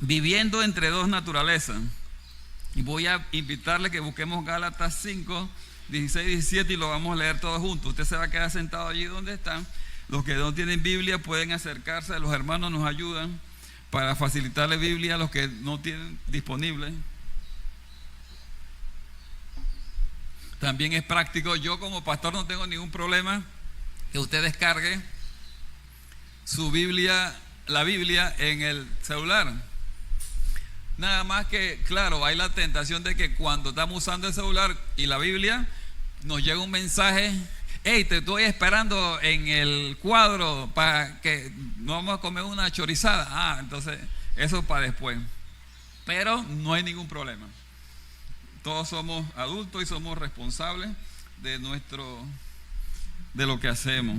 viviendo entre dos naturalezas. Y voy a invitarle que busquemos Gálatas 5, 16, 17 y lo vamos a leer todos juntos. Usted se va a quedar sentado allí donde están. Los que no tienen Biblia pueden acercarse, los hermanos nos ayudan para facilitarle Biblia a los que no tienen disponible. También es práctico, yo como pastor no tengo ningún problema que usted descargue su Biblia, la Biblia en el celular. Nada más que, claro, hay la tentación de que cuando estamos usando el celular y la Biblia, nos llega un mensaje: hey, te estoy esperando en el cuadro para que nos vamos a comer una chorizada. Entonces, eso para después. Pero no hay ningún problema. Todos somos adultos y somos responsables de lo que hacemos.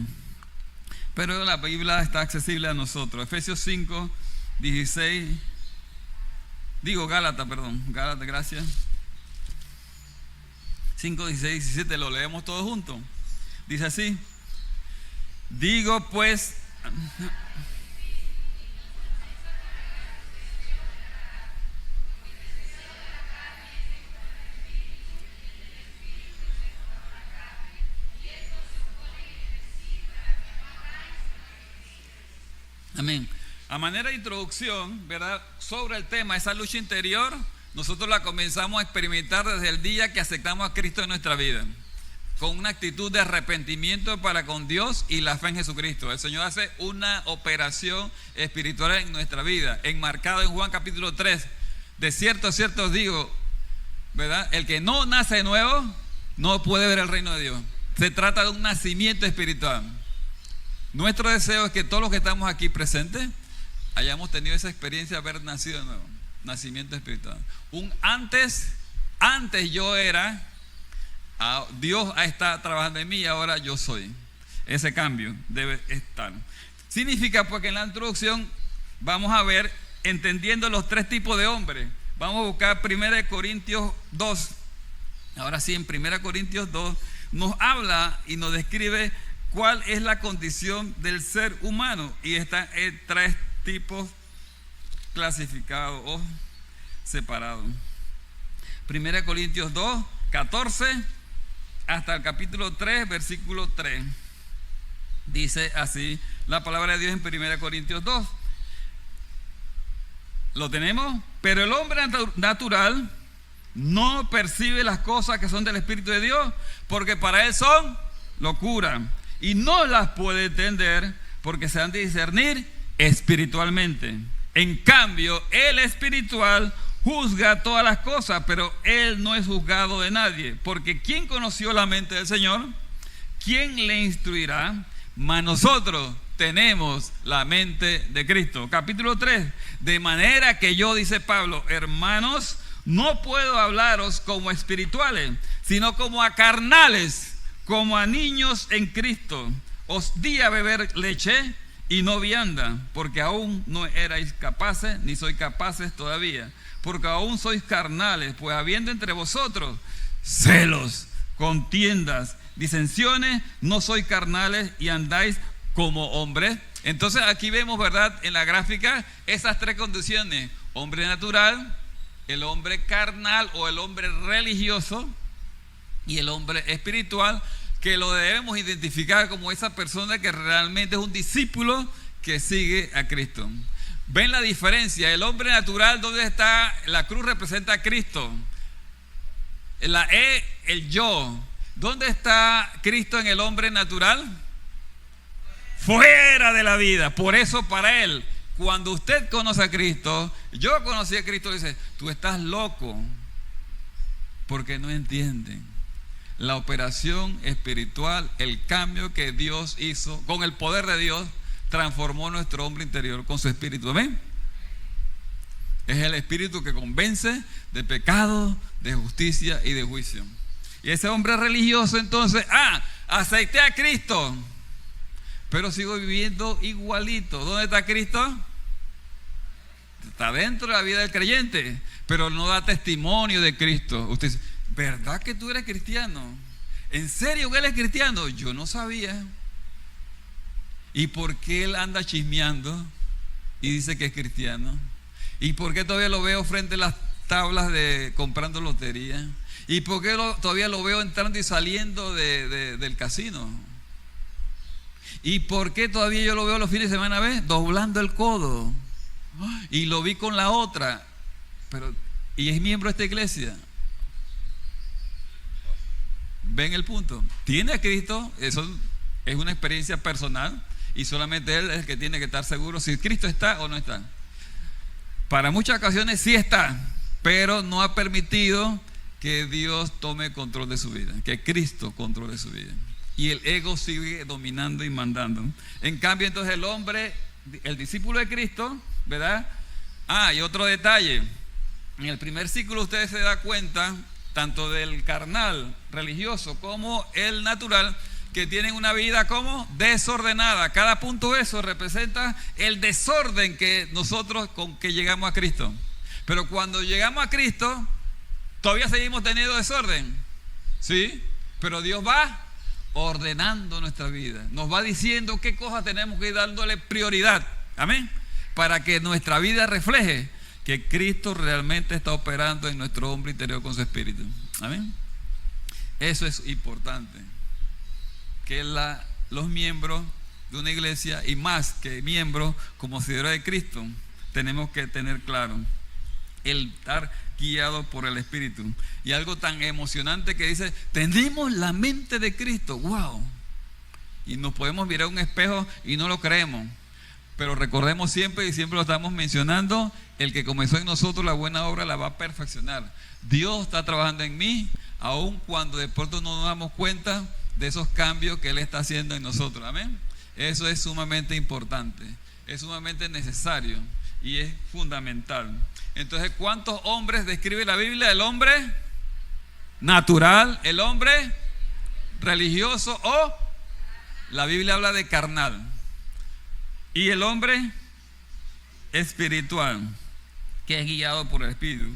Pero la Biblia está accesible a nosotros. Efesios 5, 16. Gálatas, gracias. 5, 16, 17, lo leemos todos juntos. Dice así: digo pues, amén. A manera de introducción, ¿verdad?, sobre el tema, esa lucha interior, nosotros la comenzamos a experimentar desde el día que aceptamos a Cristo en nuestra vida, con una actitud de arrepentimiento para con Dios y la fe en Jesucristo. El Señor hace una operación espiritual en nuestra vida, enmarcado en Juan capítulo 3. De cierto os digo, ¿verdad?, el que no nace de nuevo no puede ver el reino de Dios. Se trata de un nacimiento espiritual. Nuestro deseo es que todos los que estamos aquí presentes hayamos tenido esa experiencia de haber nacido de nuevo, nacimiento espiritual. Antes yo era, Dios está trabajando en mí y ahora yo soy. Ese cambio debe estar. Significa, porque en la introducción vamos a ver, entendiendo los tres tipos de hombres. Vamos a buscar 1 Corintios 2. Ahora sí, en 1 Corintios 2 nos habla y nos describe cuál es la condición del ser humano. Y están tres tipos clasificados o separados. 1 Corintios 2, 14 hasta el capítulo 3, versículo 3. Dice así la palabra de Dios en 1 Corintios 2. ¿Lo tenemos? Pero el hombre natural no percibe las cosas que son del Espíritu de Dios, porque para él son locura, y no las puede entender, porque se han de discernir espiritualmente. En cambio, el espiritual juzga todas las cosas, pero él no es juzgado de nadie, porque ¿quién conoció la mente del Señor? ¿Quién le instruirá? Mas nosotros tenemos la mente de Cristo. Capítulo 3. De manera que yo, dice Pablo, hermanos, no puedo hablaros como espirituales, sino como a carnales, como a niños en Cristo. Os di a beber leche y no vianda, porque aún no erais capaces, ni sois capaces todavía, porque aún sois carnales, pues habiendo entre vosotros celos, contiendas, disensiones, no sois carnales y andáis como hombres. Entonces aquí vemos, ¿verdad?, en la gráfica esas tres condiciones: hombre natural, el hombre carnal o el hombre religioso y el hombre espiritual, que lo debemos identificar como esa persona que realmente es un discípulo que sigue a Cristo. ¿Ven la diferencia? El hombre natural, ¿dónde está? La cruz representa a Cristo. La E, el yo. ¿Dónde está Cristo en el hombre natural? Fuera de la vida. Por eso para él, cuando usted conoce a Cristo, yo conocí a Cristo, dice: tú estás loco, porque no entienden la operación espiritual, el cambio que Dios hizo con el poder de Dios, transformó nuestro hombre interior con su espíritu. ¿Amén? Es el espíritu que convence de pecado, de justicia y de juicio. Y ese hombre religioso, entonces, acepté a Cristo, pero sigo viviendo igualito. ¿Dónde está Cristo? Está dentro de la vida del creyente, pero no da testimonio de Cristo. Usted dice: ¿verdad que tú eres cristiano? ¿En serio que él es cristiano? Yo no sabía. ¿Y por qué él anda chismeando y dice que es cristiano? ¿Y por qué todavía lo veo frente a las tablas de comprando lotería? ¿Y por qué todavía lo veo entrando y saliendo del casino? ¿Y por qué todavía yo lo veo los fines de semana, doblando el codo? Y lo vi con la otra, y es miembro de esta iglesia. ¿Ven el punto? Tiene a Cristo, eso es una experiencia personal, y solamente Él es el que tiene que estar seguro si Cristo está o no está. Para muchas ocasiones sí está, pero no ha permitido que Dios tome control de su vida, que Cristo controle su vida. Y el ego sigue dominando y mandando. En cambio, entonces el hombre, el discípulo de Cristo, ¿verdad? Y otro detalle. En el primer ciclo usted se da cuenta, tanto del carnal religioso como el natural, que tienen una vida como desordenada. Cada punto de eso representa el desorden que nosotros con que llegamos a Cristo. Pero cuando llegamos a Cristo, todavía seguimos teniendo desorden, ¿sí? Pero Dios va ordenando nuestra vida, nos va diciendo qué cosas tenemos que ir dándole prioridad, amén, para que nuestra vida refleje que Cristo realmente está operando en nuestro hombre interior con su espíritu, amén. Eso es importante, que los miembros de una iglesia, y más que miembros como seguidores de Cristo, tenemos que tener claro el estar guiado por el Espíritu. Y algo tan emocionante que dice: tenemos la mente de Cristo. ¡Wow! Y nos podemos mirar a un espejo y no lo creemos, pero recordemos siempre, y siempre lo estamos mencionando, el que comenzó en nosotros la buena obra la va a perfeccionar. Dios está trabajando en mí, aun cuando de pronto no nos damos cuenta de esos cambios que Él está haciendo en nosotros. Amén. Eso es sumamente importante, es sumamente necesario y es fundamental. Entonces, ¿cuántos hombres describe la Biblia? El hombre natural, el hombre religioso, o la Biblia habla de carnal, y el hombre espiritual, que es guiado por el Espíritu.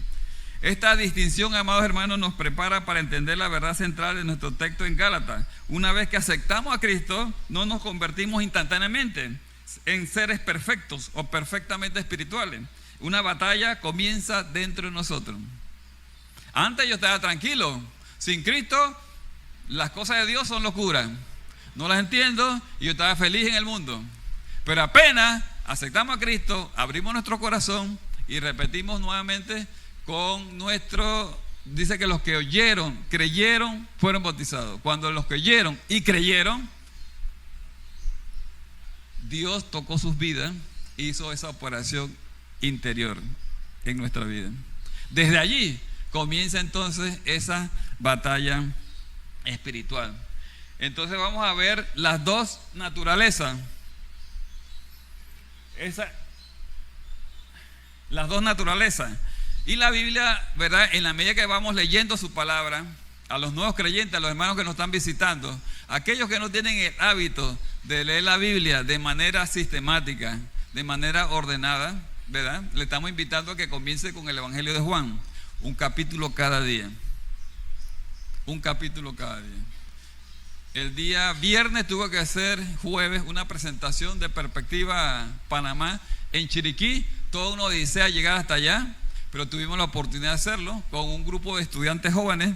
Esta distinción, amados hermanos, nos prepara para entender la verdad central de nuestro texto en Gálatas. Una vez que aceptamos a Cristo, no nos convertimos instantáneamente en seres perfectos o perfectamente espirituales. Una batalla comienza dentro de nosotros. Antes yo estaba tranquilo. Sin Cristo, las cosas de Dios son locura. No las entiendo y yo estaba feliz en el mundo. Pero apenas aceptamos a Cristo, abrimos nuestro corazón y repetimos nuevamente con nuestro... Dice que los que oyeron, creyeron, fueron bautizados. Cuando los que oyeron y creyeron, Dios tocó sus vidas, hizo esa operación interior en nuestra vida. Desde allí comienza entonces esa batalla espiritual. Entonces vamos a ver las dos naturalezas. Las dos naturalezas. Y la Biblia, ¿verdad? En la medida que vamos leyendo su palabra, a los nuevos creyentes, a los hermanos que nos están visitando, aquellos que no tienen el hábito de leer la Biblia de manera sistemática, de manera ordenada, ¿verdad? Le estamos invitando a que comience con el Evangelio de Juan, un capítulo cada día. Un capítulo cada día. El día viernes tuve que hacer, jueves, una presentación de Perspectiva Panamá en Chiriquí. Toda una odisea llegar hasta allá, pero tuvimos la oportunidad de hacerlo con un grupo de estudiantes jóvenes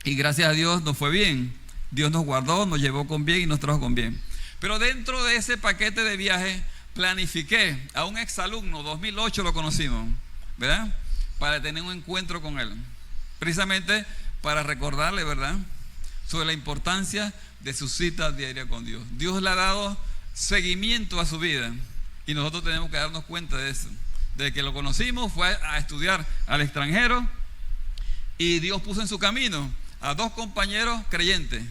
y gracias a Dios nos fue bien. Dios nos guardó, nos llevó con bien y nos trajo con bien. Pero dentro de ese paquete de viaje planifiqué a un exalumno, 2008 lo conocimos, ¿verdad? Para tener un encuentro con él, precisamente para recordarle, ¿verdad?, sobre la importancia de su cita diaria con Dios. Dios le ha dado seguimiento a su vida y nosotros tenemos que darnos cuenta de eso. Desde que lo conocimos fue a estudiar al extranjero y Dios puso en su camino a dos compañeros creyentes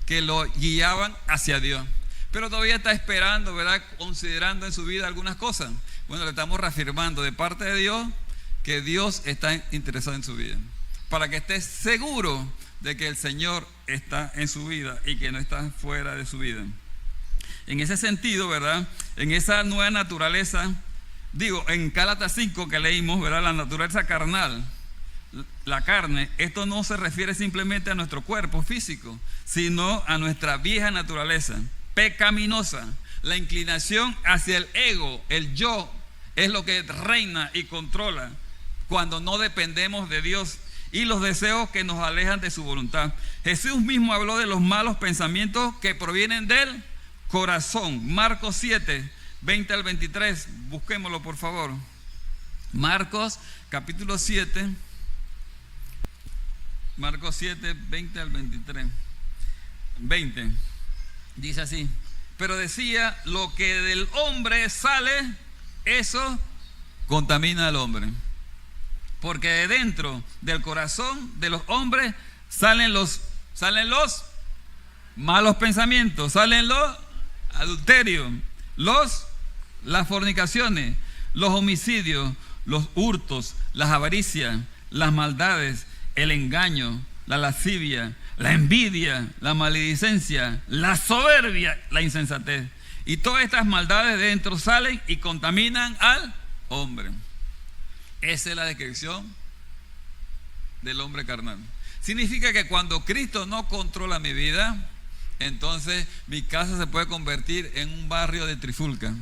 que lo guiaban hacia Dios. Pero todavía está esperando, ¿verdad?, considerando en su vida algunas cosas. Bueno, le estamos reafirmando de parte de Dios que Dios está interesado en su vida, para que esté seguro de que el Señor está en su vida y que no está fuera de su vida. En ese sentido, ¿verdad?, en esa nueva naturaleza, digo, en Gálatas 5 que leímos, ¿verdad?, la naturaleza carnal, la carne, esto no se refiere simplemente a nuestro cuerpo físico, sino a nuestra vieja naturaleza pecaminosa, la inclinación hacia el ego, el yo, es lo que reina y controla cuando no dependemos de Dios, y los deseos que nos alejan de su voluntad. Jesús mismo habló de los malos pensamientos que provienen del corazón. Marcos 7, 20 al 23. Busquémoslo, por favor. Marcos capítulo 7. Marcos 7, 20 al 23. 20. Dice así: pero decía, lo que del hombre sale, eso contamina al hombre. Porque de dentro del corazón de los hombres salen los malos pensamientos, salen los adulterios, las fornicaciones, los homicidios, los hurtos, las avaricias, las maldades, el engaño, la lascivia, la envidia, la maledicencia, la soberbia, la insensatez. Y todas estas maldades de dentro salen y contaminan al hombre. Esa es la descripción del hombre carnal. Significa que cuando Cristo no controla mi vida, entonces mi casa se puede convertir en un barrio de trifulca,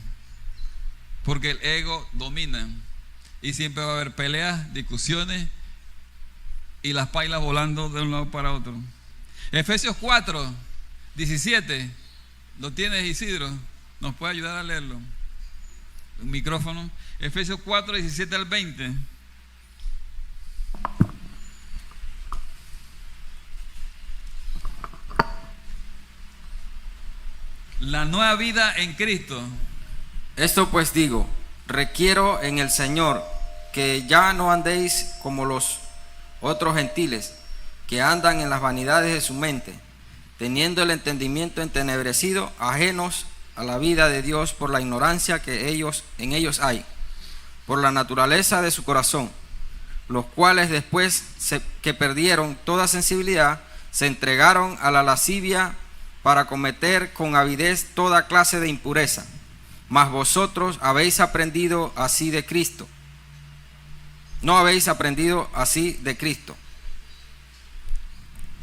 porque el ego domina y siempre va a haber peleas, discusiones y las pailas volando de un lado para otro. Efesios 4, 17. ¿Lo tienes, Isidro? ¿Nos puede ayudar a leerlo? Un micrófono. Efesios 4, 17 al 20. La nueva vida en Cristo. Esto pues digo, requiero en el Señor que ya no andéis como los otros gentiles, que andan en las vanidades de su mente, teniendo el entendimiento entenebrecido, ajenos a la vida de Dios por la ignorancia que en ellos hay, por la naturaleza de su corazón, los cuales después que perdieron toda sensibilidad, se entregaron a la lascivia para cometer con avidez toda clase de impureza. Mas vosotros habéis aprendido así de Cristo. No habéis aprendido así de Cristo.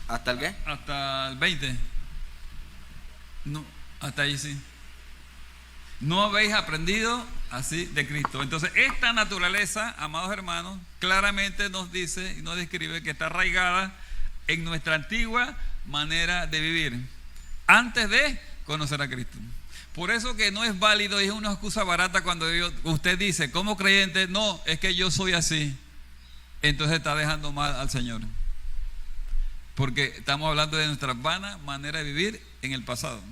¿Hasta el qué? Hasta el 20. No, hasta ahí sí. No habéis aprendido así de Cristo. Entonces, esta naturaleza, amados hermanos, claramente nos dice y nos describe que está arraigada en nuestra antigua manera de vivir, antes de conocer a Cristo. Por eso que no es válido, y es una excusa barata cuando usted dice, como creyente, no, es que yo soy así. Entonces está dejando mal al Señor. Porque estamos hablando de nuestra vana manera de vivir en el pasado.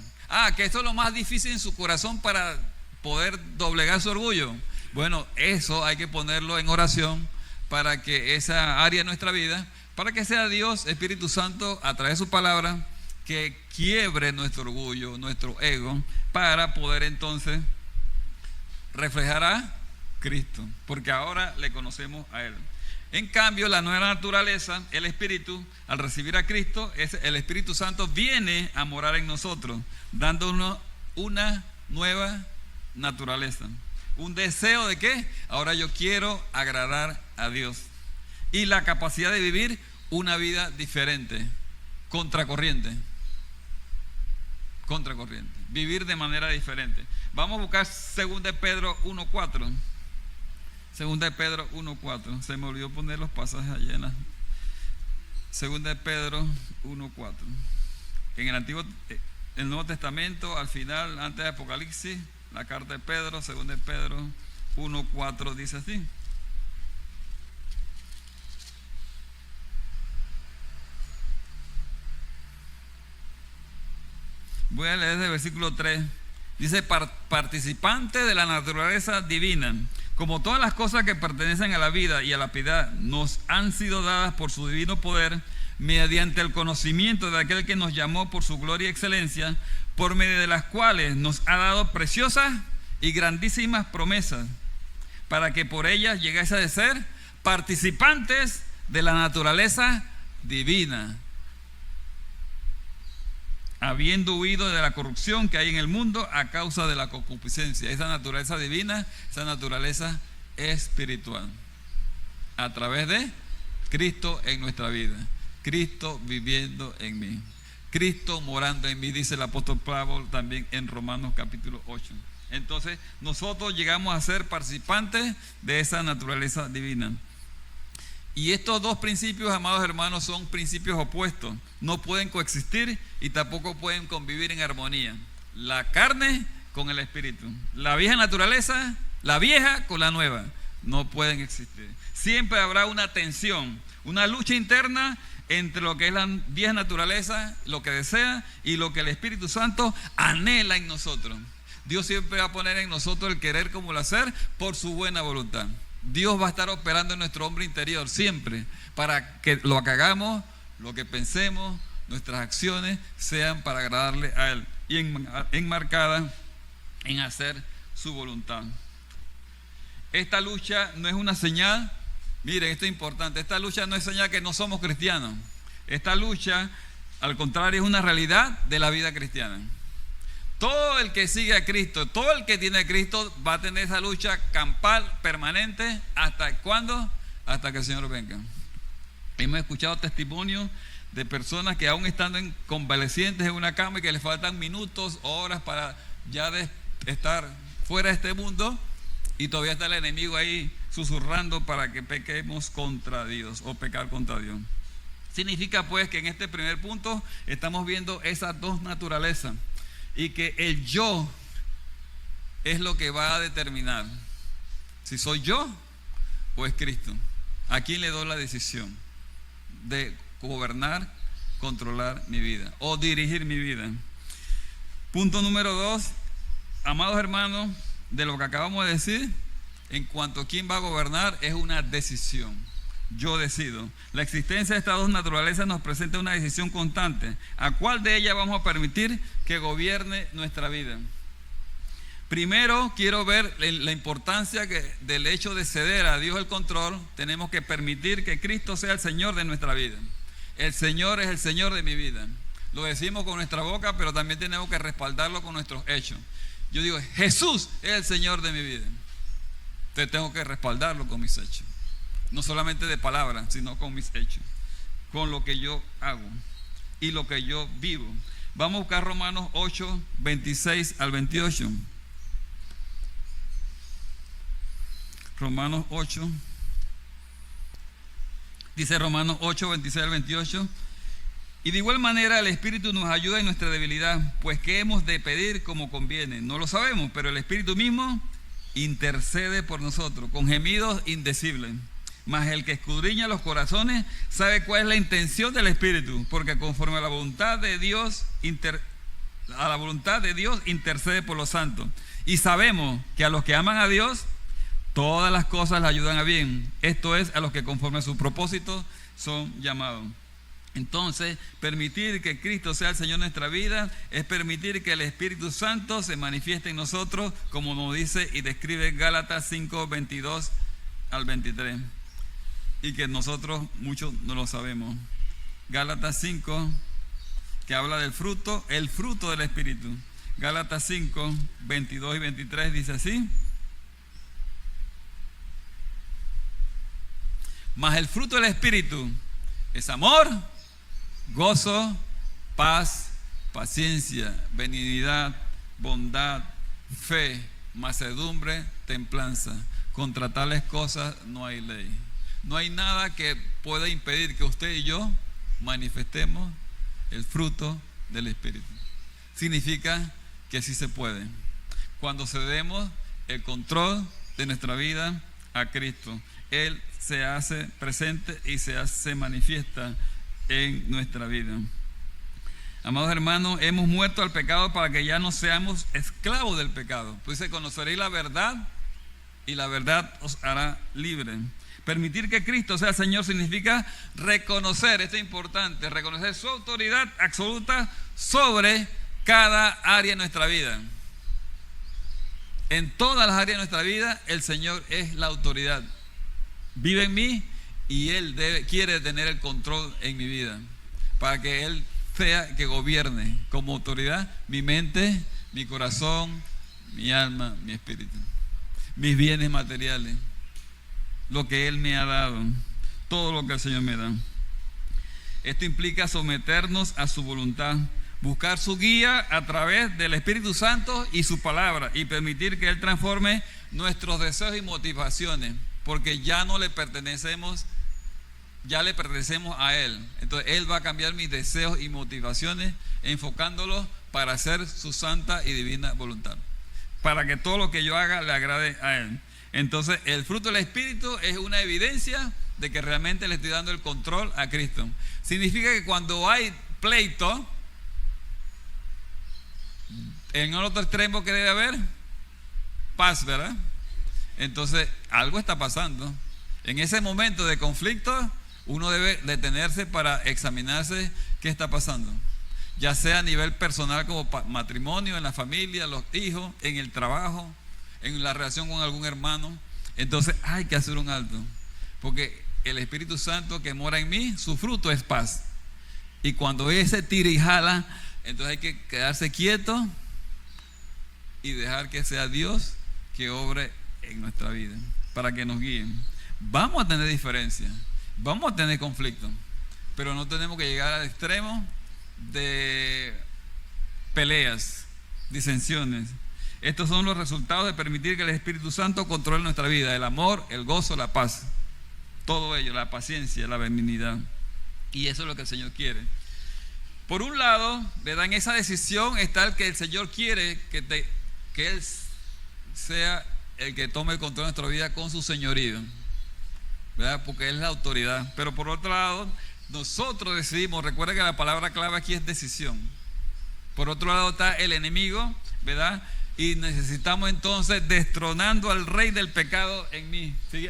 Que esto es lo más difícil en su corazón para poder doblegar su orgullo. Bueno, eso hay que ponerlo en oración para que esa área de nuestra vida, para que sea Dios, Espíritu Santo, a través de su palabra, que quiebre nuestro orgullo, nuestro ego, para poder entonces reflejar a Cristo, porque ahora le conocemos a Él. En cambio, la nueva naturaleza, el Espíritu, al recibir a Cristo, el Espíritu Santo viene a morar en nosotros, dándonos una nueva naturaleza. Un deseo de ¿qué? Ahora yo quiero agradar a Dios. Y la capacidad de vivir una vida diferente, contracorriente. Vivir de manera diferente. Vamos a buscar 2 de Pedro 1:4. 2 de Pedro 1:4. Se me olvidó poner los pasajes allá en la 2 de Pedro 1:4. En el Nuevo Testamento, al final, antes de Apocalipsis, la carta de Pedro, 2 de Pedro 1:4 dice así. Voy a leer desde el versículo 3. Dice, participante de la naturaleza divina, como todas las cosas que pertenecen a la vida y a la piedad nos han sido dadas por su divino poder, mediante el conocimiento de aquel que nos llamó por su gloria y excelencia, por medio de las cuales nos ha dado preciosas y grandísimas promesas, para que por ellas llegáis a ser participantes de la naturaleza divina, habiendo huido de la corrupción que hay en el mundo a causa de la concupiscencia. Esa naturaleza divina, esa naturaleza espiritual, a través de Cristo en nuestra vida, Cristo viviendo en mí, Cristo morando en mí, dice el apóstol Pablo también en Romanos capítulo 8. Entonces nosotros llegamos a ser participantes de esa naturaleza divina. Y estos dos principios, amados hermanos, son principios opuestos. No pueden coexistir y tampoco pueden convivir en armonía. La carne con el espíritu. La vieja naturaleza, la vieja con la nueva. No pueden existir. Siempre habrá una tensión, una lucha interna entre lo que es la vieja naturaleza, lo que desea, y lo que el Espíritu Santo anhela en nosotros. Dios siempre va a poner en nosotros el querer como el hacer por su buena voluntad. Dios va a estar operando en nuestro hombre interior siempre para que lo que hagamos, lo que pensemos, nuestras acciones sean para agradarle a Él y enmarcadas en hacer su voluntad. Esta lucha no es una señal, miren, esto es importante, esta lucha no es señal que no somos cristianos. Esta lucha, al contrario, es una realidad de la vida cristiana. Todo el que sigue a Cristo, todo el que tiene a Cristo va a tener esa lucha campal, permanente. ¿Hasta cuándo? Hasta que el Señor venga. Hemos escuchado testimonios de personas que aún estando convalecientes en una cama y que les faltan minutos o horas para ya estar fuera de este mundo, y todavía está el enemigo ahí susurrando para que pequemos contra Dios o pecar contra Dios. Significa pues que en este primer punto estamos viendo esas dos naturalezas. Y que el yo es lo que va a determinar si soy yo o es Cristo. ¿A quién le doy la decisión de gobernar, controlar mi vida o dirigir mi vida? Punto número 2, amados hermanos, de lo que acabamos de decir, en cuanto a quién va a gobernar, es una decisión. Yo decido. La existencia de estas dos naturalezas nos presenta una decisión constante. ¿A cuál de ellas vamos a permitir que gobierne nuestra vida? Primero, quiero ver la importancia del hecho de ceder a Dios el control. Tenemos que permitir que Cristo sea el Señor de nuestra vida. El Señor es el Señor de mi vida. Lo decimos con nuestra boca, pero también tenemos que respaldarlo con nuestros hechos. Yo digo, Jesús es el Señor de mi vida. Entonces tengo que respaldarlo con mis hechos. No solamente de palabras, sino con mis hechos, con lo que yo hago y lo que yo vivo. Vamos a buscar Romanos 8, 26 al 28. Romanos 8. Dice Romanos 8, 26 al 28. Y de igual manera el Espíritu nos ayuda en nuestra debilidad, pues ¿qué hemos de pedir como conviene? No lo sabemos, pero el Espíritu mismo intercede por nosotros con gemidos indecibles. Mas el que escudriña los corazones sabe cuál es la intención del Espíritu, porque conforme a la voluntad de Dios intercede por los santos. Y sabemos que a los que aman a Dios, todas las cosas le ayudan a bien. Esto es, a los que conforme a su propósito son llamados. Entonces, permitir que Cristo sea el Señor de nuestra vida es permitir que el Espíritu Santo se manifieste en nosotros, como nos dice y describe Gálatas 5, 22 al 23. Y que nosotros muchos no lo sabemos. Gálatas 5, que habla del fruto, el fruto del Espíritu. Gálatas 5, 22 y 23 dice así: mas el fruto del Espíritu es amor, gozo, paz, paciencia, benignidad, bondad, fe, mansedumbre, templanza. Contra tales cosas no hay ley. No hay nada que pueda impedir que usted y yo manifestemos el fruto del Espíritu. Significa que sí se puede, cuando cedemos el control de nuestra vida a Cristo. Él se hace presente y se manifiesta en nuestra vida. Amados hermanos, hemos muerto al pecado para que ya no seamos esclavos del pecado. Pues dice, conoceréis la verdad y la verdad os hará libre. Permitir que Cristo sea el Señor significa reconocer, esto es importante, reconocer su autoridad absoluta sobre cada área de nuestra vida. En todas las áreas de nuestra vida, el Señor es la autoridad. Vive en mí y Él quiere tener el control en mi vida, para que Él sea que gobierne como autoridad mi mente, mi corazón, mi alma, mi espíritu, mis bienes materiales, lo que Él me ha dado, todo lo que el Señor me da. Esto implica someternos a su voluntad, buscar su guía a través del Espíritu Santo y su palabra, y permitir que Él transforme nuestros deseos y motivaciones, porque ya no le pertenecemos, ya le pertenecemos a Él. Entonces Él va a cambiar mis deseos y motivaciones, enfocándolos para hacer su santa y divina voluntad, para que todo lo que yo haga le agrade a Él. Entonces el fruto del Espíritu es una evidencia de que realmente le estoy dando el control a Cristo. Significa que cuando hay pleito, en el otro extremo que debe haber paz, ¿verdad? Entonces algo está pasando. En ese momento de conflicto uno debe detenerse para examinarse qué está pasando, ya sea a nivel personal como matrimonio, en la familia, los hijos, en el trabajo, en la relación con algún hermano. Entonces hay que hacer un alto, porque el Espíritu Santo que mora en mí, su fruto es paz. Y cuando ese tira y jala, entonces hay que quedarse quieto y dejar que sea Dios que obre en nuestra vida, para que nos guíen. Vamos a tener diferencias, vamos a tener conflictos, pero no tenemos que llegar al extremo de peleas, disensiones. Estos son los resultados de permitir que el Espíritu Santo controle nuestra vida: el amor, el gozo, la paz, todo ello, la paciencia, la benignidad. Y eso es lo que el Señor quiere. Por un lado, ¿verdad?, en esa decisión está el que el Señor quiere que Él sea el que tome el control de nuestra vida con su señorío, ¿verdad?, porque Él es la autoridad. Pero por otro lado, nosotros decidimos. Recuerda que la palabra clave aquí es decisión. Por otro lado está el enemigo, ¿verdad?, y necesitamos entonces destronando al rey del pecado en mí. ¿Sí?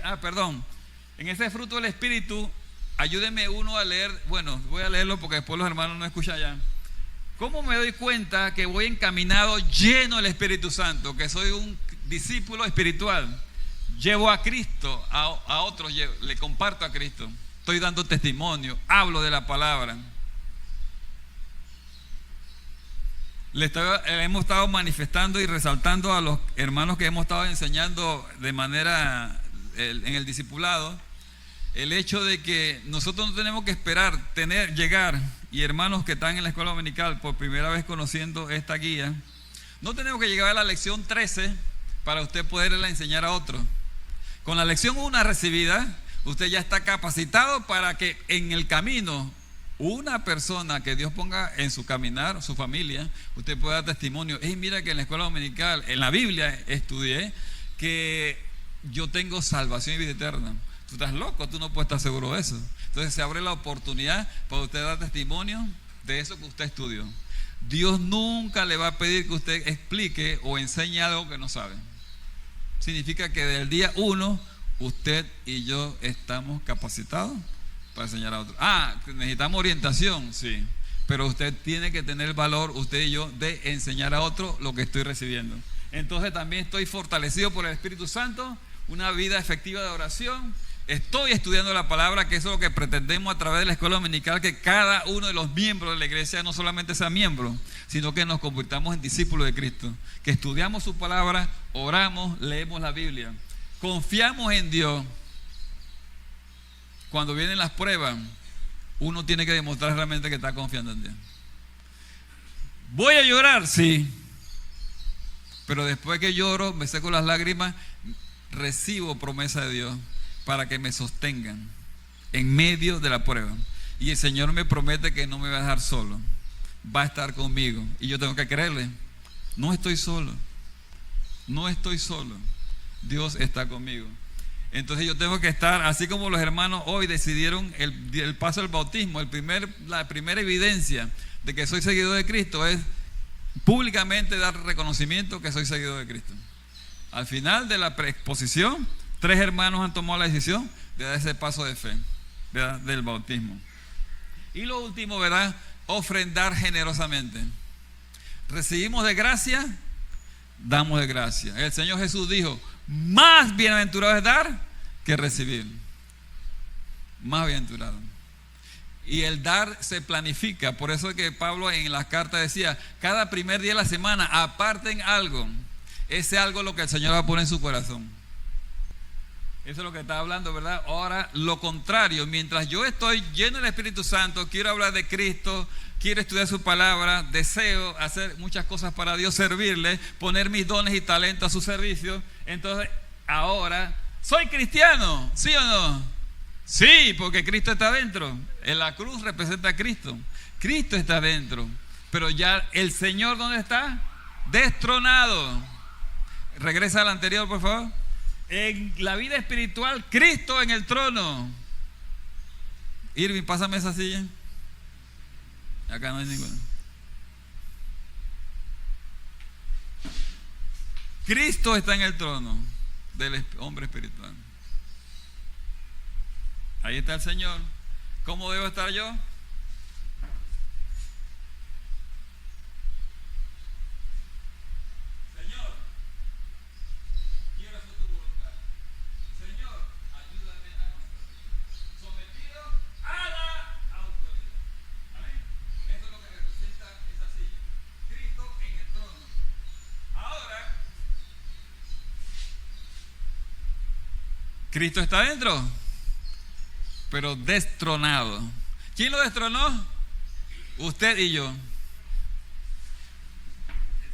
En ese fruto del Espíritu, ayúdenme uno a leer. Bueno, voy a leerlo porque después los hermanos no escuchan ya. ¿Cómo me doy cuenta que voy encaminado, lleno del Espíritu Santo, que soy un discípulo espiritual? Llevo a Cristo a otros, le comparto a Cristo, estoy dando testimonio, hablo de la palabra. Hemos estado manifestando y resaltando a los hermanos que hemos estado enseñando de manera en el discipulado, el hecho de que nosotros no tenemos que esperar llegar, y hermanos que están en la escuela dominical por primera vez conociendo esta guía, no tenemos que llegar a la lección 13 para usted poderla enseñar a otros. Con la lección 1 recibida, usted ya está capacitado para que en el camino, una persona que Dios ponga en su caminar, su familia, usted pueda dar testimonio. Mira que en la escuela dominical, en la Biblia estudié que yo tengo salvación y vida eterna. Tú estás loco, tú no puedes estar seguro de eso. Entonces se abre la oportunidad para usted dar testimonio de eso que usted estudió. Dios nunca le va a pedir que usted explique o enseñe algo que no sabe. Significa que desde el día 1 usted y yo estamos capacitados para enseñar a otros. Necesitamos orientación, sí, pero usted tiene que tener el valor, usted y yo, de enseñar a otro lo que estoy recibiendo. Entonces también estoy fortalecido por el Espíritu Santo, una vida efectiva de oración. Estoy estudiando la palabra, que eso es lo que pretendemos a través de la escuela dominical, que cada uno de los miembros de la iglesia no solamente sea miembro, sino que nos convirtamos en discípulos de Cristo, que estudiamos su palabra, oramos, leemos la Biblia, confiamos en Dios. Cuando vienen las pruebas, uno tiene que demostrar realmente que está confiando en Dios. ¿Voy a llorar? Sí. Pero después que lloro, me seco las lágrimas, recibo promesa de Dios para que me sostengan en medio de la prueba. Y el Señor me promete que no me va a dejar solo, va a estar conmigo. Y yo tengo que creerle. No estoy solo. No estoy solo. Dios está conmigo. Entonces yo tengo que estar, así como los hermanos hoy decidieron el paso del bautismo. La primera evidencia de que soy seguidor de Cristo es públicamente dar reconocimiento que soy seguidor de Cristo. Al final de la preexposición, 3 hermanos han tomado la decisión de dar ese paso de fe, ¿verdad?, del bautismo. Y lo último, ¿verdad?, ofrendar generosamente. Recibimos de gracia, damos de gracia. El Señor Jesús dijo: más bienaventurado es dar que recibir. Más bienaventurado. Y el dar se planifica. Por eso es que Pablo en las cartas decía: cada primer día de la semana aparten algo. Ese algo es lo que el Señor va a poner en su corazón. Eso es lo que está hablando, ¿verdad? Ahora, lo contrario, mientras yo estoy lleno del Espíritu Santo, quiero hablar de Cristo, quiero estudiar su palabra, deseo hacer muchas cosas para Dios, servirle, poner mis dones y talentos a su servicio. Entonces, ahora, ¿soy cristiano? ¿Sí o no? Sí, porque Cristo está dentro. En la cruz representa a Cristo. Cristo está dentro. Pero ya el Señor, ¿dónde está? Destronado. Regresa al anterior, por favor. En la vida espiritual, Cristo en el trono. Irving, pásame esa silla. Acá no hay ninguna. Cristo está en el trono del hombre espiritual. Ahí está el Señor. ¿Cómo debo estar yo? Cristo está dentro, pero destronado. ¿Quién lo destronó? Usted y yo. El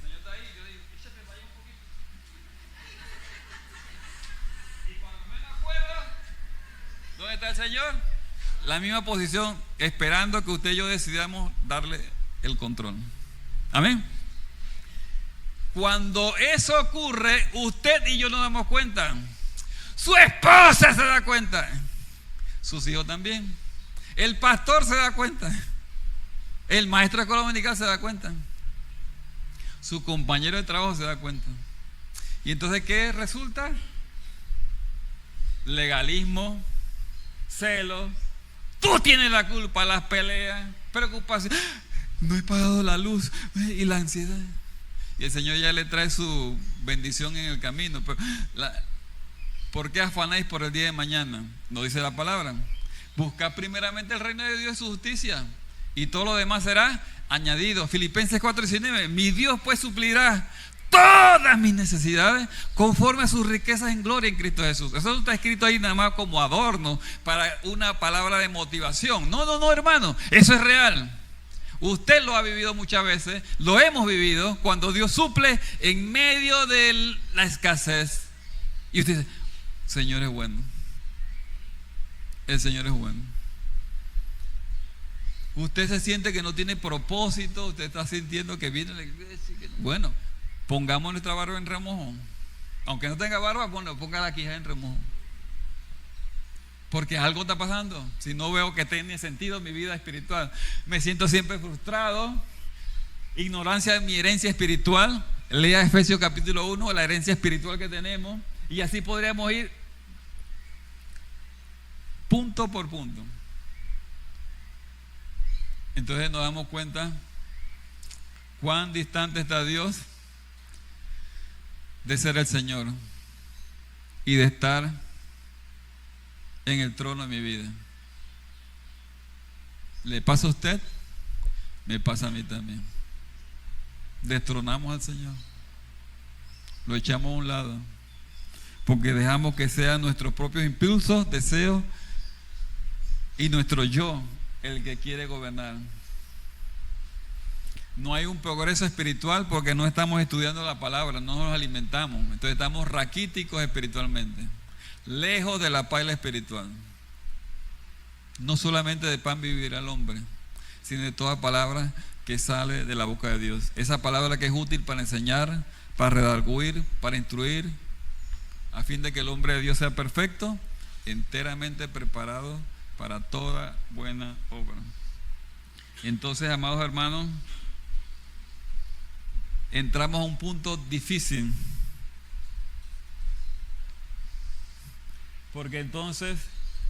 Señor está ahí, yo digo, échate para allá un poquito. Y cuando me acuerdo, ¿dónde está el Señor? La misma posición, esperando que usted y yo decidamos darle el control. Amén. Cuando eso ocurre, usted y yo nos damos cuenta. Su esposa se da cuenta. Sus hijos también. El pastor se da cuenta. El maestro de escuela dominical se da cuenta. Su compañero de trabajo se da cuenta. Y entonces, ¿qué resulta? Legalismo, celo. Tú tienes la culpa, las peleas, preocupación. No he pagado la luz y la ansiedad. Y el Señor ya le trae su bendición en el camino. Pero ¿por qué afanáis por el día de mañana? No dice la palabra. Buscad primeramente el reino de Dios y su justicia, y todo lo demás será añadido. Filipenses 4:19. Mi Dios pues suplirá todas mis necesidades conforme a sus riquezas en gloria en Cristo Jesús. Eso no está escrito ahí nada más como adorno para una palabra de motivación. No, hermano, eso es real. Usted lo ha vivido muchas veces, lo hemos vivido cuando Dios suple en medio de la escasez. Y usted dice, Señor es bueno. El Señor es bueno. Usted se siente que no tiene propósito, usted está sintiendo que viene a la iglesia. Bueno, pongamos nuestra barba en remojo. Aunque no tenga barba, ponga la quija en remojo. Porque algo está pasando. Si no veo que tiene sentido mi vida espiritual, me siento siempre frustrado. Ignorancia de mi herencia espiritual. Lea Efesios capítulo 1, la herencia espiritual que tenemos. Y así podríamos ir punto por punto. Entonces nos damos cuenta cuán distante está Dios de ser el Señor y de estar en el trono de mi vida. ¿Le pasa a usted? Me pasa a mí también. Destronamos al Señor, lo echamos a un lado, porque dejamos que sean nuestros propios impulsos, deseos y nuestro yo el que quiere gobernar. No hay un progreso espiritual porque no estamos estudiando la palabra, no nos alimentamos. Entonces estamos raquíticos espiritualmente, lejos de la paila espiritual. No solamente de pan vivirá el hombre, sino de toda palabra que sale de la boca de Dios. Esa palabra que es útil para enseñar, para redarguir, para instruir, a fin de que el hombre de Dios sea perfecto, enteramente preparado para toda buena obra. Entonces, amados hermanos, entramos a un punto difícil, porque entonces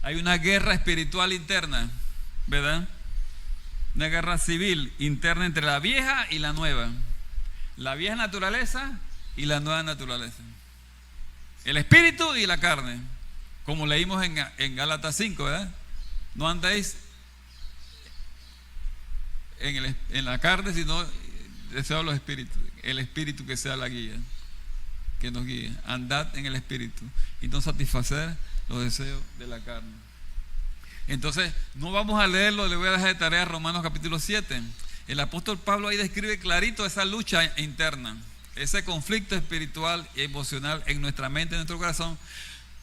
hay una guerra espiritual interna, ¿verdad? Una guerra civil interna entre la vieja y la nueva, la vieja naturaleza y la nueva naturaleza, el espíritu y la carne, como leímos en Gálatas 5, ¿verdad? No andéis en la carne, sino desead los espíritus, el espíritu que sea la guía, que nos guíe. Andad en el espíritu y no satisfacer los deseos de la carne. Entonces, no vamos a leerlo, le voy a dejar de tarea Romanos capítulo 7. El apóstol Pablo ahí describe clarito esa lucha interna, ese conflicto espiritual y emocional en nuestra mente, en nuestro corazón.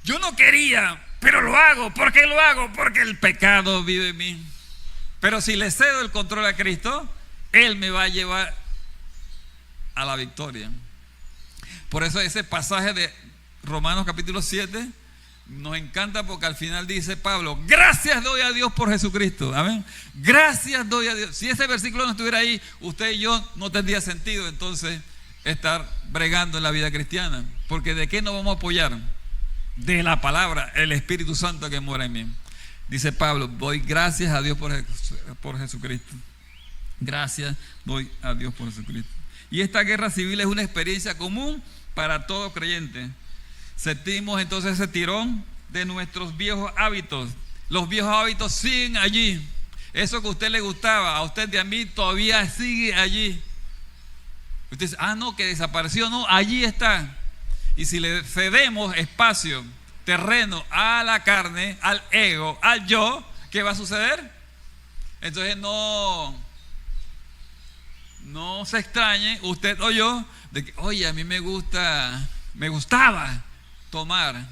Yo no quería, pero lo hago. ¿Por qué lo hago? Porque el pecado vive en mí. Pero si le cedo el control a Cristo, Él me va a llevar a la victoria. Por eso ese pasaje de Romanos capítulo 7 nos encanta, porque al final dice Pablo: gracias doy a Dios por Jesucristo. Amén. Gracias doy a Dios. Si ese versículo no estuviera ahí, usted y yo no tendría sentido entonces estar bregando en la vida cristiana. Porque ¿de qué nos vamos a apoyar? De la palabra, el Espíritu Santo que mora en mí. Dice Pablo: doy gracias a Dios por Jesucristo. Gracias doy a Dios por Jesucristo. Y esta guerra civil es una experiencia común para todo creyente. Sentimos entonces ese tirón de nuestros viejos hábitos. Los viejos hábitos siguen allí. Eso que a usted le gustaba, a usted y a mí, todavía sigue allí. Usted dice: no, que desapareció. No, allí está. Y si le cedemos espacio, terreno a la carne, al ego, al yo, ¿qué va a suceder? Entonces no se extrañe usted o yo de que, oye, a mí me gustaba tomar,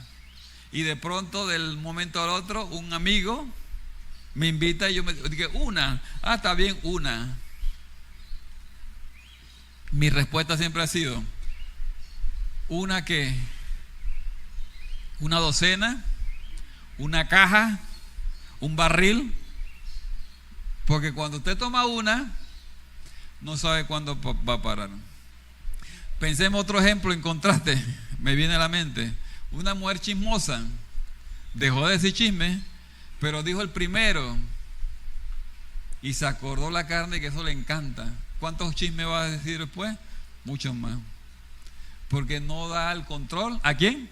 y de pronto del momento al otro un amigo me invita y yo me digo: está bien, una. Mi respuesta siempre ha sido: ¿una qué? ¿Una docena? ¿Una caja? ¿Un barril? Porque cuando usted toma una, no sabe cuándo va a parar. Pensemos otro ejemplo en contraste, me viene a la mente. Una mujer chismosa dejó de decir chisme, pero dijo el primero y se acordó la carne, que eso le encanta. ¿Cuántos chismes va a decir después? Muchos más. Porque no da el control. ¿A quién?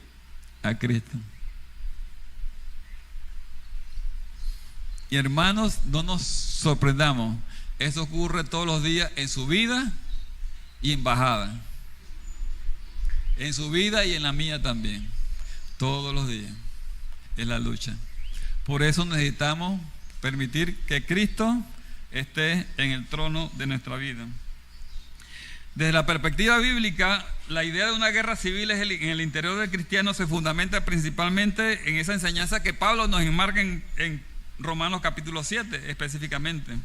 A Cristo. Y hermanos, no nos sorprendamos. Eso ocurre todos los días en su vida y en bajada. En su vida y en la mía también. Todos los días es la lucha. Por eso necesitamos permitir que Cristo esté en el trono de nuestra vida. Desde la perspectiva bíblica, la idea de una guerra civil en el interior del cristiano se fundamenta principalmente en esa enseñanza que Pablo nos enmarca en Romanos capítulo 7 específicamente.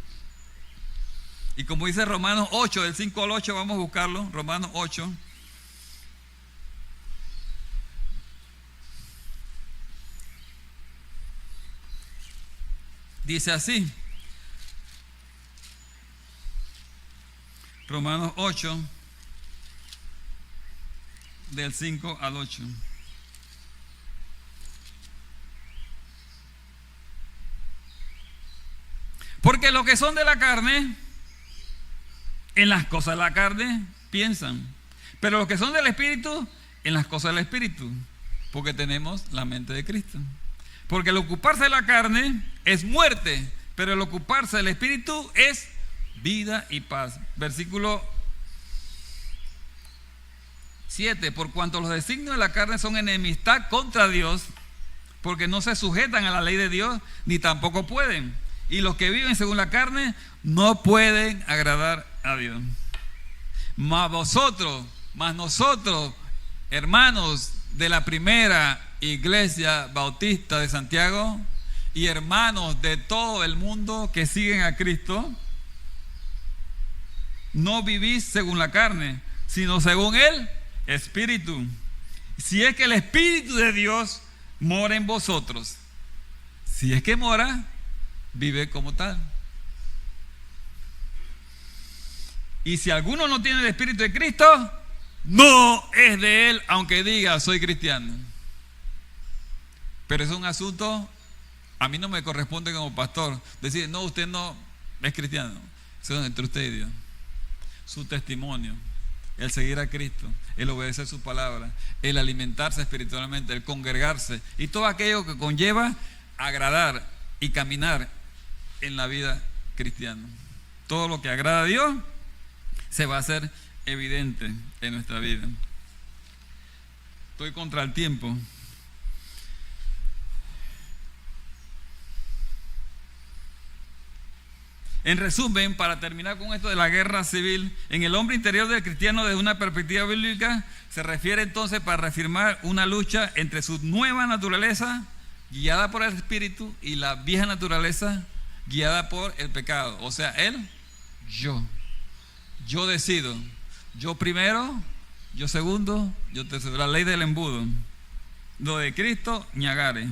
Y como dice Romanos 8, del 5 al 8, vamos a buscarlo, Romanos 8. Dice así, Romanos 8, del 5 al 8. Porque los que son de la carne, en las cosas de la carne piensan, pero los que son del Espíritu, en las cosas del Espíritu, porque tenemos la mente de Cristo. Porque el ocuparse de la carne es muerte, pero el ocuparse del Espíritu es vida y paz. Versículo 7. Por cuanto los designios de la carne son enemistad contra Dios, porque no se sujetan a la ley de Dios, ni tampoco pueden. Y los que viven según la carne no pueden agradar a Dios. Mas nosotros, hermanos de la primera Iglesia Bautista de Santiago y hermanos de todo el mundo que siguen a Cristo, no vivís según la carne, sino según el Espíritu. Si es que el Espíritu de Dios mora en vosotros, si es que mora, vive como tal. Y si alguno no tiene el Espíritu de Cristo, no es de él, aunque diga soy cristiano. Pero es un asunto, a mí no me corresponde como pastor decir, no, usted no es cristiano. Eso es entre usted y Dios. Su testimonio, el seguir a Cristo, el obedecer su palabra, el alimentarse espiritualmente, el congregarse y todo aquello que conlleva agradar y caminar en la vida cristiana. Todo lo que agrada a Dios se va a hacer evidente en nuestra vida. Estoy contra el tiempo. En resumen, para terminar con esto de la guerra civil, en el hombre interior del cristiano desde una perspectiva bíblica se refiere entonces para reafirmar una lucha entre su nueva naturaleza guiada por el Espíritu y la vieja naturaleza guiada por el pecado. O sea, yo decido, yo primero, yo segundo, yo tercero. La ley del embudo. Lo de Cristo, ñagare.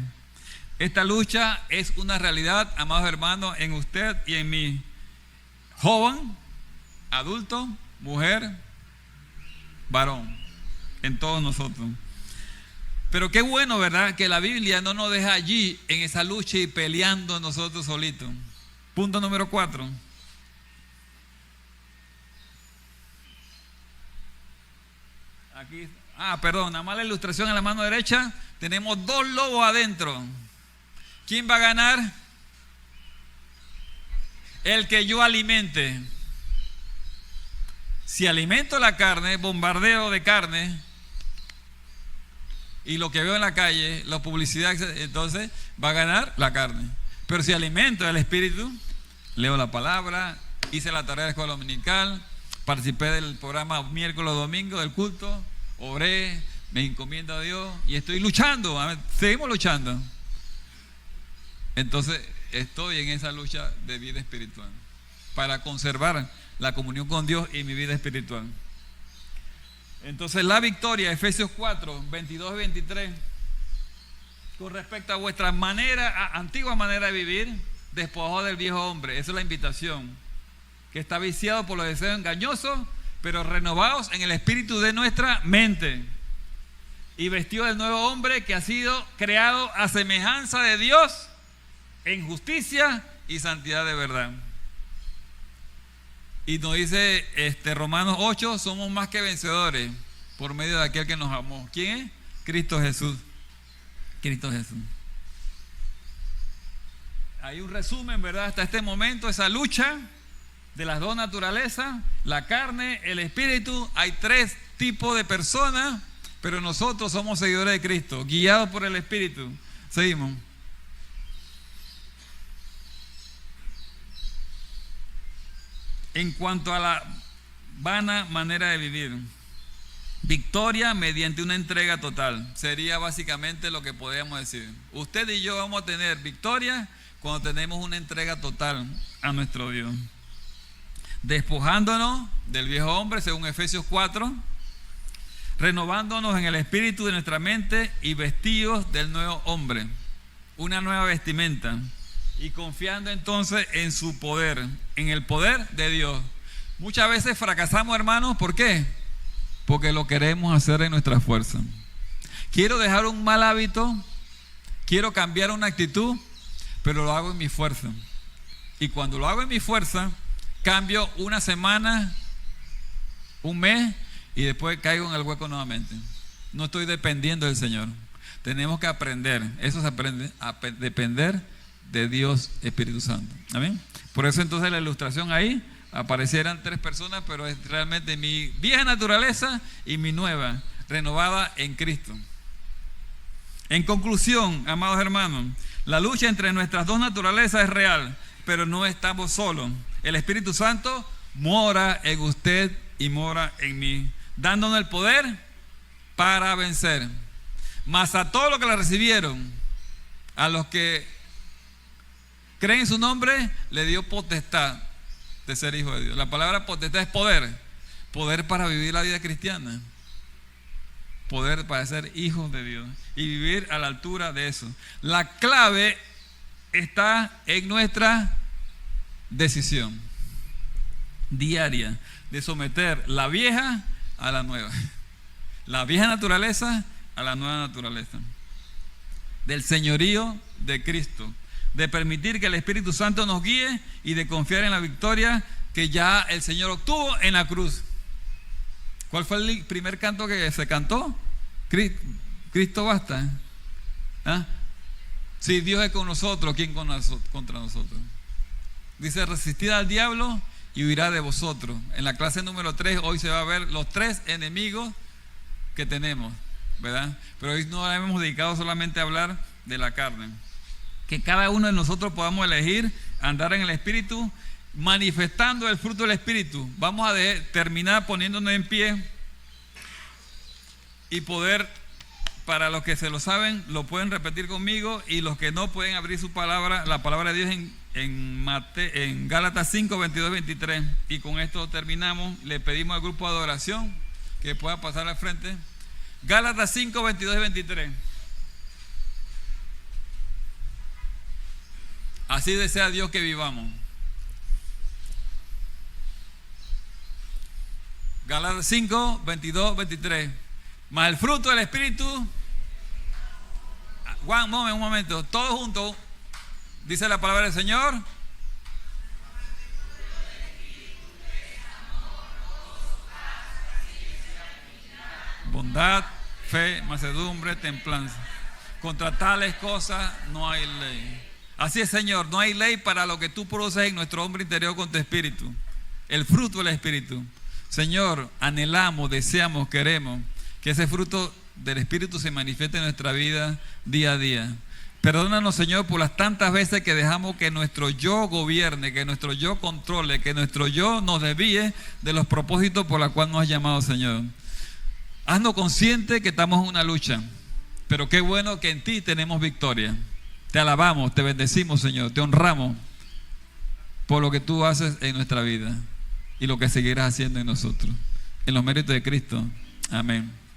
Esta lucha es una realidad, amados hermanos, en usted y en mí. Joven, adulto, mujer, varón, en todos nosotros. Pero qué bueno, ¿verdad?, que la Biblia no nos deja allí en esa lucha y peleando nosotros solitos. Punto número 4. Aquí, nada más la ilustración en la mano derecha. Tenemos 2 lobos adentro. ¿Quién va a ganar? El que yo alimente. Si alimento la carne, bombardeo de carne, y lo que veo en la calle, la publicidad, entonces va a ganar la carne. Pero si alimento el espíritu, leo la palabra, hice la tarea de escuela dominical, participé del programa miércoles o domingo del culto, oré, me encomiendo a Dios y estoy luchando, seguimos luchando. Entonces estoy en esa lucha de vida espiritual para conservar la comunión con Dios y mi vida espiritual. Entonces la victoria, Efesios 4, 22 y 23, con respecto a vuestra antigua manera de vivir, despojado del viejo hombre. Esa es la invitación, que está viciado por los deseos engañosos, pero renovados en el espíritu de nuestra mente, y vestido del nuevo hombre que ha sido creado a semejanza de Dios en justicia y santidad de verdad. Y nos dice Romanos 8, somos más que vencedores por medio de aquel que nos amó. ¿Quién es? Cristo Jesús. Cristo Jesús. Hay un resumen, ¿verdad? Hasta este momento, esa lucha de las 2 naturalezas, la carne, el espíritu. Hay 3 tipos de personas, pero nosotros somos seguidores de Cristo, guiados por el espíritu. Seguimos. En cuanto a la vana manera de vivir, victoria mediante una entrega total, sería básicamente lo que podríamos decir. Usted y yo vamos a tener victoria cuando tenemos una entrega total a nuestro Dios, despojándonos del viejo hombre según Efesios 4, renovándonos en el espíritu de nuestra mente y vestidos del nuevo hombre, una nueva vestimenta. Y confiando entonces en su poder, en el poder de Dios. Muchas veces fracasamos, hermanos, ¿por qué? Porque lo queremos hacer en nuestra fuerza. Quiero dejar un mal hábito, quiero cambiar una actitud, pero lo hago en mi fuerza. Y cuando lo hago en mi fuerza, cambio una semana, un mes, y después caigo en el hueco nuevamente. No estoy dependiendo del Señor. Tenemos que aprender, eso se aprende, a depender de Dios Espíritu Santo. Amén. Por eso entonces la ilustración ahí aparecieran 3 personas, pero es realmente mi vieja naturaleza y mi nueva, renovada en Cristo. En conclusión, amados hermanos, la lucha entre nuestras 2 naturalezas es real, pero no estamos solos. El Espíritu Santo mora en usted y mora en mí, dándonos el poder para vencer. Mas a todos los que la recibieron, a los que creen en su nombre, le dio potestad de ser hijo de Dios. La palabra potestad es poder. Poder para vivir la vida cristiana. Poder para ser hijos de Dios y vivir a la altura de eso. La clave está en nuestra decisión diaria de someter la vieja a la nueva. La vieja naturaleza a la nueva naturaleza. Del señorío de Cristo. De permitir que el Espíritu Santo nos guíe y de confiar en la victoria que ya el Señor obtuvo en la cruz. ¿Cuál fue el primer canto que se cantó? Cristo basta. ¿Ah? Si Dios es con nosotros, ¿quién contra nosotros? Dice, resistid al diablo y huirá de vosotros. En la clase número 3 hoy se va a ver los 3 enemigos que tenemos, ¿verdad? Pero hoy no hemos dedicado solamente a hablar de la carne. Que cada uno de nosotros podamos elegir andar en el Espíritu manifestando el fruto del Espíritu. Vamos a terminar poniéndonos en pie y poder, para los que se lo saben, lo pueden repetir conmigo, y los que no pueden abrir su palabra, la palabra de Dios en Gálatas 5, 22, 23. Y con esto terminamos. Le pedimos al grupo de adoración que pueda pasar al frente. Gálatas 5, 22 y 23. Así desea Dios que vivamos. Gálatas 5, 22, 23. Mas el fruto del Espíritu. Juan, un momento, todos juntos. Dice la palabra del Señor. Bondad, fe, mansedumbre, templanza. Contra tales cosas no hay ley. Así es, Señor, no hay ley para lo que tú produces en nuestro hombre interior con tu Espíritu. El fruto del Espíritu. Señor, anhelamos, deseamos, queremos que ese fruto del Espíritu se manifieste en nuestra vida día a día. Perdónanos, Señor, por las tantas veces que dejamos que nuestro yo gobierne, que nuestro yo controle, que nuestro yo nos desvíe de los propósitos por los cuales nos has llamado, Señor. Haznos conscientes que estamos en una lucha, pero qué bueno que en ti tenemos victoria. Te alabamos, te bendecimos, Señor, te honramos por lo que tú haces en nuestra vida y lo que seguirás haciendo en nosotros. En los méritos de Cristo. Amén.